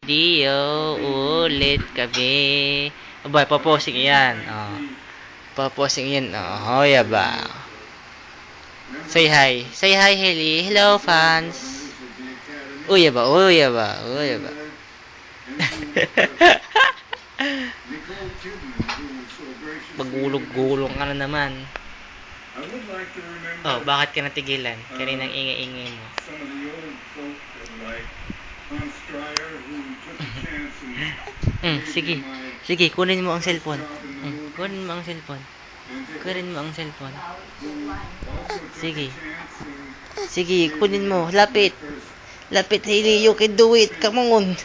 Dio, ulit kami. Abay, paposing yan. Oh. Paposing yan. Oh, hoya ba? Say hi. Say hi, Haley. Hello, fans. Uya ba? Uya ba? Uya ba? Magulog-gulong ka na naman. Oh, bakit ka natigilan? Kaninang ingay-ingay mo. Sige. Sige, kunin mo ang cellphone. Kunin mo ang cellphone. Kunin mo ang cellphone. Sige. Sige, kunin mo. Lapit. Lapit, Hailey. You can do it. Come on.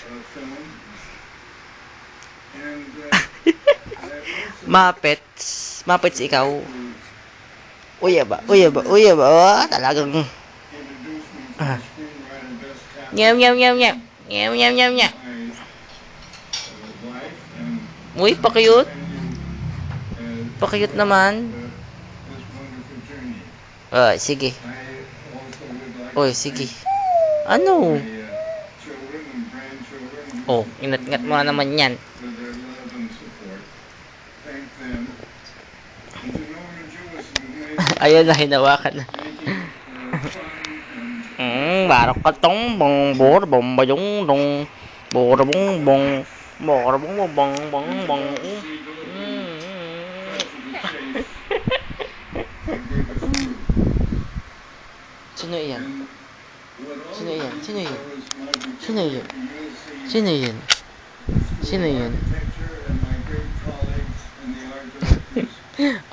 Muppets. Muppets ikaw. Uya ba? Uya ba? Uya ba? Oh, talagang... Nyam, nyam, nyam, nyam. Nyam, nyam, nyam, nyam. Uy, pakiyot. Pakiyot naman. Sige. Uy, sige. Ano? Oh, ingat-ingat mo na naman yan. Ayun na, hinawakan na. Barok ka tong bong bor bong bayong dong bor bong bong bor bong bong bong bong. Sino yan? Sino yan? Sino yan? Sino yan? Sino yan? Sino yan?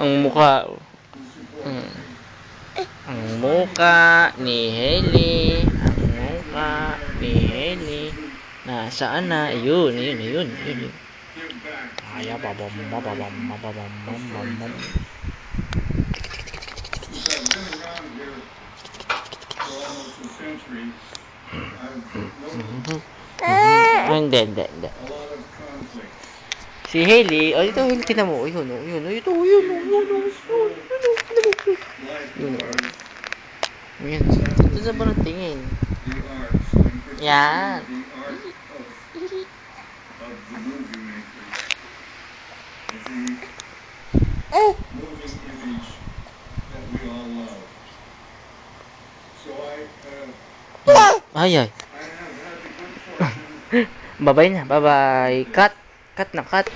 Ang mukha. Ang mukha ni Hailey. Ang mukha ni Hailey. Nasaan na? Yun. Ay, babam. Hindi. Si Hailey, ito, tingnan mo. Yun. Yan. Ito sa ba ng tingin? Yan. Ay. Bye-bye na. Bye-bye. Cut na, cut.